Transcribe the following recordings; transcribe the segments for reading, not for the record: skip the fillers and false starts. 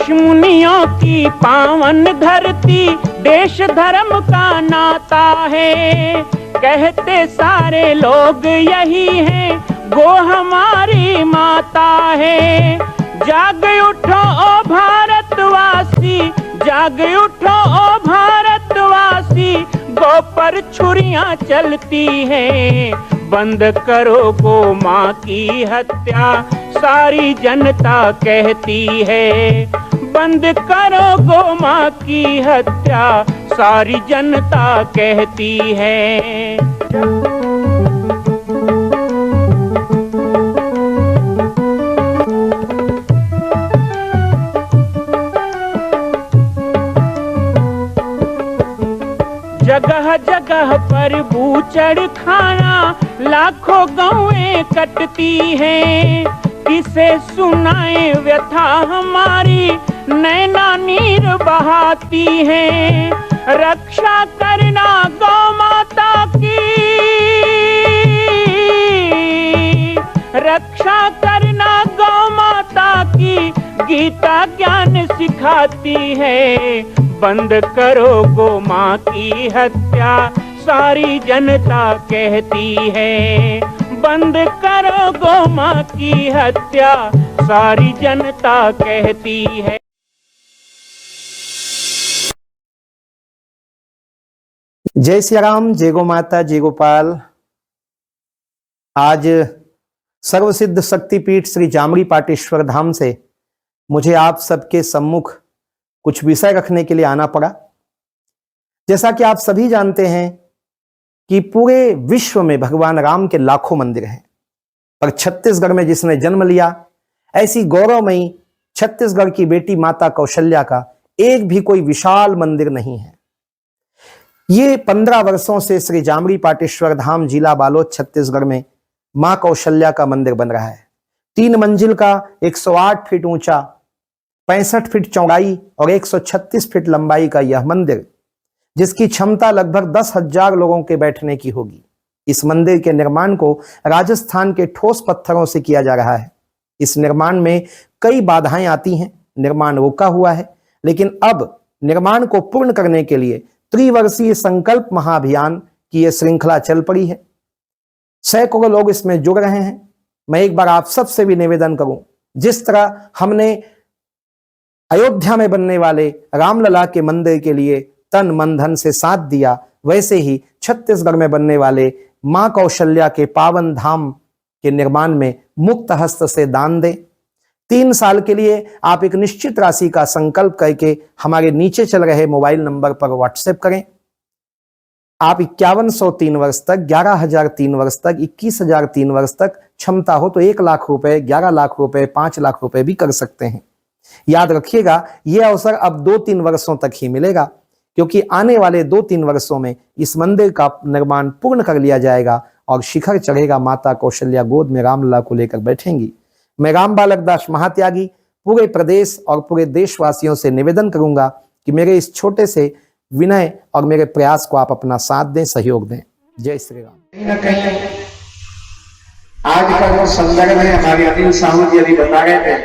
ऋषि मुनियों की पावन धरती, देश धर्म का नाता है। कहते सारे लोग यही हैं, गो हमारी माता है। जाग उठो ओ भारतवासी, जाग उठो ओ भारतवासी, गो पर छुरियां चलती हैं। बंद करो गो माँ की हत्या, सारी जनता कहती है। बंद करो गो माँ की हत्या, सारी जनता कहती है। जगह जगह पर बूचड़ खाना, लाखों गौएं कटती हैं। किसे सुनाए व्यथा हमारी, नैना नीर बहाती हैं। रक्षा करना गौ माता की, रक्षा करना गौ माता की, गीता ज्ञान सिखाती है। बंद करो गो माँ की हत्या, सारी जनता कहती है। बंद करो गो माँ की हत्या, सारी जनता कहती है। जय श्री राम, जय गो माता, जय गोपाल। आज सर्वसिद्ध शक्तिपीठ श्री जामरी पाटेश्वर धाम से मुझे आप सबके सम्मुख कुछ विषय रखने के लिए आना पड़ा। जैसा कि आप सभी जानते हैं कि पूरे विश्व में भगवान राम के लाखों मंदिर हैं, पर छत्तीसगढ़ में जिसने जन्म लिया, ऐसी गौरवमयी छत्तीसगढ़ की बेटी माता कौशल्या का एक भी कोई विशाल मंदिर नहीं है। ये 15 वर्षों से श्री जामरी पाटेश्वर धाम, जिला बालोद, छत्तीसगढ़ में मां कौशल्या का मंदिर बन रहा है। 3 मंजिल का 108 फीट ऊंचा, 65 फीट चौड़ाई और 136 फीट लंबाई का यह मंदिर, जिसकी क्षमता लगभग 10,000 लोगों के बैठने की होगी। इस मंदिर के निर्माण को राजस्थान के ठोस पत्थरों से किया जा रहा है। इस निर्माण में कई बाधाएं आती हैं, निर्माण रुका हुआ है, लेकिन अब निर्माण को पूर्ण करने के लिए त्रिवर्षीय संकल्प महाअभियान की यह श्रृंखला चल पड़ी है। सैकड़ों लोग इसमें जुड़ रहे हैं। मैं एक बार आप सबसे भी निवेदन करूं, जिस तरह हमने अयोध्या में बनने वाले रामलला के मंदिर के लिए तन मन धन से साथ दिया, वैसे ही छत्तीसगढ़ में बनने वाले मां कौशल्या के पावन धाम के निर्माण में मुक्त हस्त से दान दें। 3 साल के लिए आप एक निश्चित राशि का संकल्प करके हमारे नीचे चल रहे मोबाइल नंबर पर व्हाट्सएप करें। आप 5103 वर्ष तक, 11,003 वर्ष तक, 21,003 वर्ष तक, क्षमता हो तो 1 लाख रुपए, 11 लाख रुपए, 5 लाख रुपए भी कर सकते हैं। याद रखिएगा, यह अवसर अब 2-3 वर्षों तक ही मिलेगा, क्योंकि आने वाले 2-3 वर्षों में इस मंदिर का निर्माण पूर्ण कर लिया जाएगा और शिखर चढ़ेगा। माता कौशल्या गोद में रामलला को लेकर बैठेंगी। मैं राम बालक दास महात्यागी पूरे प्रदेश और पूरे देशवासियों से निवेदन करूंगा कि मेरे इस छोटे से विनय और मेरे प्रयास को आप अपना साथ दें, सहयोग दें। जय श्री राम। कहीं न कहीं आज का जो संदर्भ है, हमारे अनिल साहू जी अभी बता रहे थे,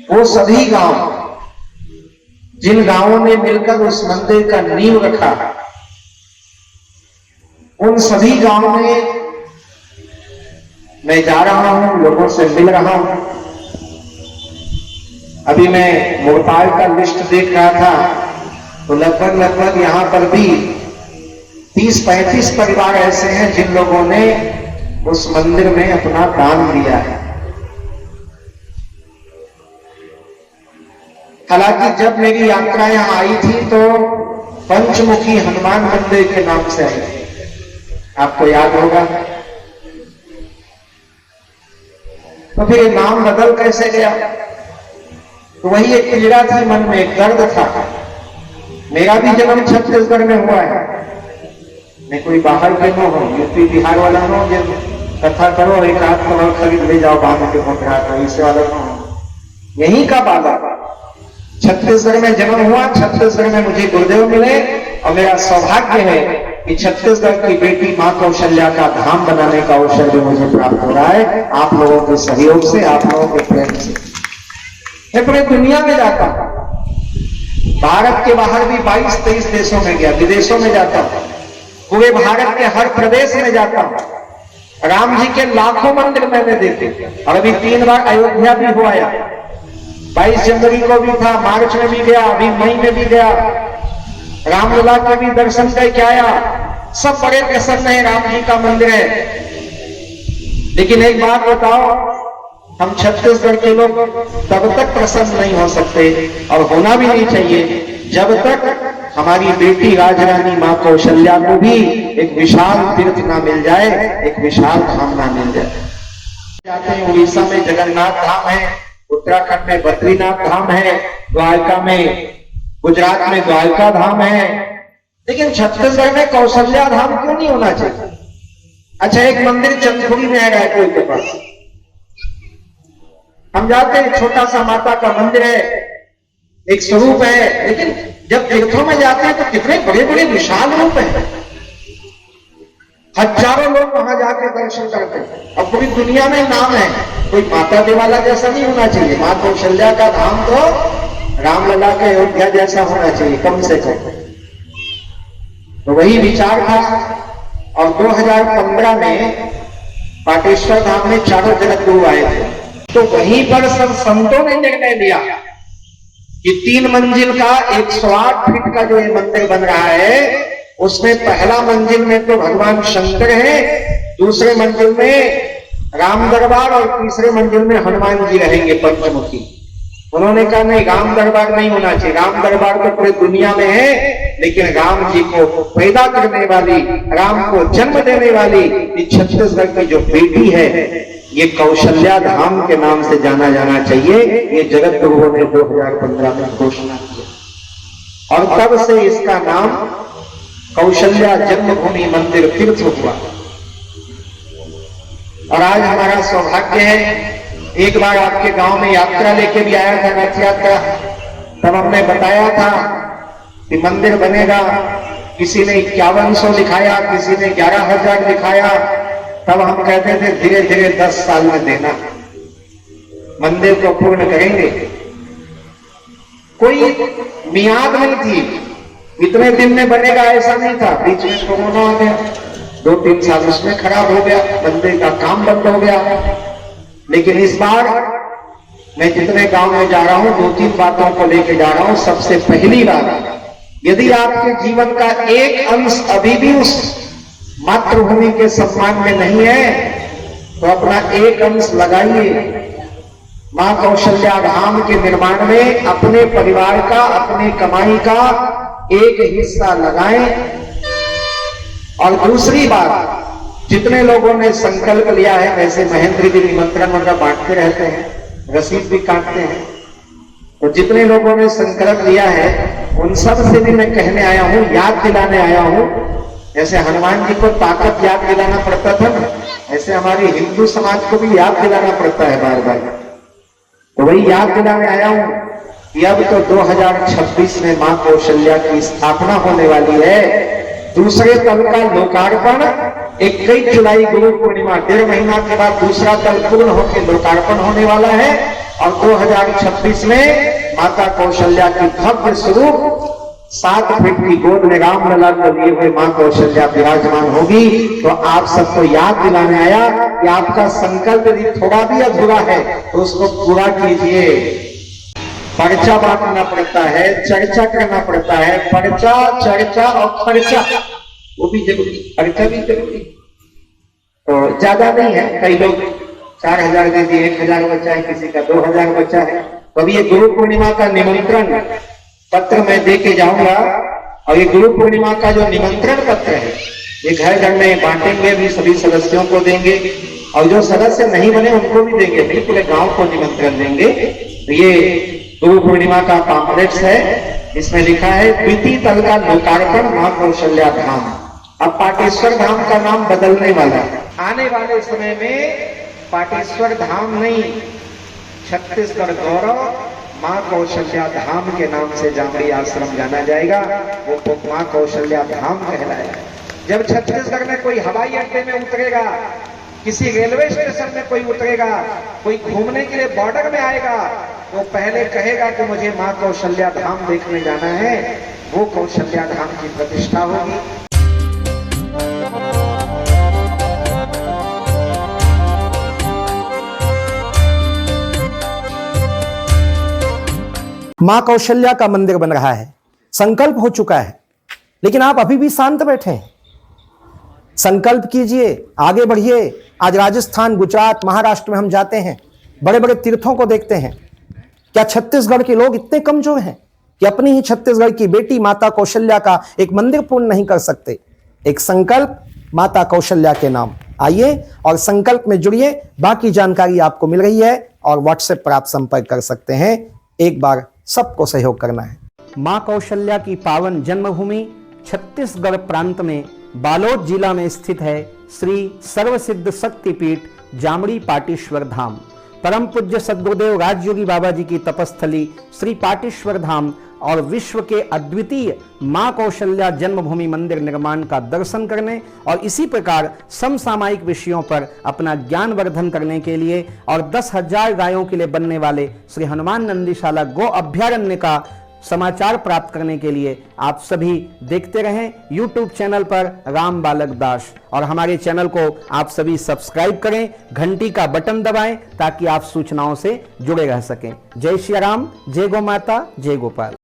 वो सभी गांव, जिन गांवों ने मिलकर उस मंदिर का नींव रखा, उन सभी गांवों में मैं जा रहा हूं, लोगों से मिल रहा हूं। अभी मैं मोरताल का लिस्ट देख रहा था, तो लगभग यहां पर भी 30-35 परिवार ऐसे हैं जिन लोगों ने उस मंदिर में अपना दान दिया है। हालांकि जब मेरी यात्रा यहां आई थी तो पंचमुखी हनुमान मंदिर के नाम से आई थी, आपको याद होगा। तो फिर नाम बदल कैसे गया? तो वही एक पीड़ा थी मन में, एक दर्द था। मेरा भी जन्म छत्तीसगढ़ में हुआ है, मैं कोई बाहर के न हूं, यूपी बिहार वाला न हो, कथा करो एक आध करोड़ खरीद ले जाओ बाहर के पकड़ा कर, इससे वाला न हो। यहीं का बाबा छत्तीसगढ़ में जन्म हुआ, छत्तीसगढ़ में मुझे गुरुदेव मिले और मेरा सौभाग्य है कि छत्तीसगढ़ की बेटी मां कौशल्या का धाम बनाने का अवसर जो मुझे प्राप्त हो रहा है आप लोगों के सहयोग से, आप लोगों के प्रेम से। मैं पूरी दुनिया में जाता हूं, भारत के बाहर भी 22-23 देशों में गया, विदेशों में जाता हूं, पूरे भारत के हर प्रदेश में जाता हूं। राम जी के लाखों मंदिर मैंने देखे और अभी 3 बार अयोध्या भी हो आया। 22 जनवरी को भी था, मार्च में भी गया, अभी मई में भी गया, रामलला के भी दर्शन करके आया। सब बड़े प्रसन्न है, राम जी का मंदिर है। लेकिन एक बात बताओ, हम छत्तीसगढ़ के लोग तब तक प्रसन्न नहीं हो सकते और होना भी नहीं चाहिए जब तक हमारी बेटी राजरानी मां कौशल्या को भी एक विशाल तीर्थ ना मिल जाए, एक विशाल धाम ना मिल जाए। जाते हैं उड़ीसा में जगन्नाथ धाम है, उत्तराखंड में बद्रीनाथ धाम है, द्वारका में, गुजरात में द्वारका धाम है, लेकिन छत्तीसगढ़ में कौशल्या धाम क्यों नहीं होना चाहिए? अच्छा, एक मंदिर चंदखुरी में है रायपुर के पास, हम जाते हैं, छोटा सा माता का मंदिर है, एक स्वरूप है, लेकिन जब तीर्थों में जाते हैं तो कितने बड़े बड़े विशाल रूप हैं, हजारों लोग वहां जाके दर्शन करते हैं और पूरी दुनिया में नाम है। कोई माता देवाला जैसा नहीं होना चाहिए, मां कौशल्या का धाम तो रामलला के अयोध्या जैसा होना चाहिए कम से कम। तो वही विचार था और 2015 में पाटेश्वर धाम में चारों जगत गुरु आए थे, तो वहीं पर सब संतों ने निर्णय लिया कि 3 मंजिल का 108 फीट का जो ये मंदिर बन रहा है, उसमें पहला मंजिल में तो भगवान शंकर है, दूसरे मंजिल में राम दरबार और तीसरे मंजिल में हनुमान जी रहेंगे पंचमुखी। उन्होंने कहा नहीं, राम दरबार नहीं होना चाहिए, राम दरबार तो पूरी दुनिया में है, लेकिन राम जी को पैदा करने वाली, राम को जन्म देने वाली छत्तीसगढ़ की जो बेटी है, ये कौशल्या धाम के नाम से जाना जाना चाहिए। ये जगत गुरुओं ने 2015 में घोषणा की और तब से इसका नाम कौशल्या जन्मभूमि मंदिर तीर्थ हुआ। और आज हमारा सौभाग्य है, एक बार आपके गांव में यात्रा लेके भी आया था, रथ यात्रा, तब हमने बताया था कि मंदिर बनेगा, किसी ने 5100 लिखाया, किसी ने 11,000 लिखाया, तब हम कहते थे धीरे धीरे 10 साल में देना, मंदिर को पूर्ण करेंगे। कोई मियाद नहीं थी, इतने दिन में बनेगा ऐसा नहीं था, बीच में कोरोना आ गया, 2-3 साल उसमें खराब हो गया, मंदिर का काम बंद हो गया। लेकिन इस बार मैं जितने गांव में जा रहा हूं, 2-3 बातों को लेके जा रहा हूं। सबसे पहली बात, यदि आपके जीवन का एक अंश अभी भी उस मातृभूमि के सम्मान में नहीं है, तो अपना एक अंश लगाइए मां कौशल्या धाम के निर्माण में, अपने परिवार का, अपने कमाई का एक हिस्सा लगाएं। और दूसरी बात, जितने लोगों ने संकल्प लिया है, वैसे महेंद्र जी निमंत्रण वगैरह बांटते रहते हैं, रसीद भी काटते हैं, तो जितने लोगों ने संकल्प लिया है उन सब से भी मैं कहने आया हूं, याद दिलाने आया हूं। जैसे हनुमान जी को ताकत याद दिलाना पड़ता था ना, ऐसे हमारे हिंदू समाज को भी याद दिलाना पड़ता है बार बार। तो वही याद दिलाने आया हूं कि अब तो 2026 में मां कौशल्या की स्थापना होने वाली है। दूसरे तल का लोकार्पण 21 जुलाई गुरु पूर्णिमा, 1.5 महीना के बाद दूसरा तल पूर्ण होकर लोकार्पण होने वाला है और 2026 में माता कौशल्या की भव्य स्वरूप 7 फीट की गोद में रामलला को लिए हुए मां कौशल्या विराजमान होगी। तो आप सबको याद दिलाने आया कि आपका संकल्प यदि थोड़ा भी अधूरा है तो उसको पूरा कीजिए। पर्चा बांटना पड़ता है, चर्चा करना पड़ता है, पर्चा, चर्चा और खर्चा वो भी जरूरी, खर्चा भी जरूरी। तो ज्यादा नहीं है, कई लोग 4000 दे दिए, 1000 बचा है, किसी का 2000 बचा है। तो अभी ये गुरु पूर्णिमा का निमंत्रण पत्र मैं दे के जाऊंगा और ये गुरु पूर्णिमा का जो निमंत्रण पत्र है ये घर घर में बांटेंगे, भी सभी सदस्यों को देंगे और जो सदस्य नहीं बने उनको भी देंगे, नहीं पूरे गांव को निमंत्रण देंगे। तो ये गुरु पूर्णिमा का पॉम्पलेट्स है, इसमें लिखा है द्वितीय तल का लोकार्पण मां कौशल्या धाम। अब पाटेश्वर धाम का नाम बदलने वाला है, आने वाले समय में पाटेश्वर धाम नहीं, छत्तीसगढ़ गौरव मां कौशल्या धाम के नाम से जामड़ी आश्रम जाना जाएगा, वो मां कौशल्या धाम कहलाएगा। जब छत्तीसगढ़ में कोई हवाई अड्डे में उतरेगा, किसी रेलवे स्टेशन में कोई उतरेगा, कोई घूमने के लिए बॉर्डर में आएगा, तो पहले कहेगा कि मुझे मां कौशल्या धाम देखने जाना है। वो कौशल्या धाम की प्रतिष्ठा होगी। मां कौशल्या का मंदिर बन रहा है, संकल्प हो चुका है, लेकिन आप अभी भी शांत बैठे हैं। संकल्प कीजिए, आगे बढ़िए। आज राजस्थान, गुजरात, महाराष्ट्र में हम जाते हैं, बड़े बड़े तीर्थों को देखते हैं। क्या छत्तीसगढ़ के लोग इतने कमजोर हैं कि अपनी ही छत्तीसगढ़ की बेटी माता कौशल्या का एक मंदिर पूर्ण नहीं कर सकते? एक संकल्प माता कौशल्या के नाम। आइए और संकल्प में जुड़िए। बाकी जानकारी आपको मिल रही है और व्हाट्सएप पर आप संपर्क कर सकते हैं। एक बार सबको सहयोग करना है। मां कौशल्या की पावन जन्मभूमि छत्तीसगढ़ प्रांत में बालोद जिला में स्थित है श्री सर्वसिद्ध शक्तिपीठ जामड़ी पाटेश्वर धाम। परम पूज्य सद्गुरुदेव राजयोगी बाबा जी की तपस्थली श्री पाटेश्वर धाम और विश्व के अद्वितीय मां कौशल्या जन्मभूमि मंदिर निर्माण का दर्शन करने और इसी प्रकार समसामयिक विषयों पर अपना ज्ञान वर्धन करने के लिए और 10,000 गायों के लिए बनने वाले श्री हनुमान नंदीशाला गो अभ्यारण्य का समाचार प्राप्त करने के लिए आप सभी देखते रहें YouTube चैनल पर राम बालक दास, और हमारे चैनल को आप सभी सब्सक्राइब करें, घंटी का बटन दबाएं ताकि आप सूचनाओं से जुड़े रह सकें। जय श्री राम, जय गौ माता, जय गोपाल।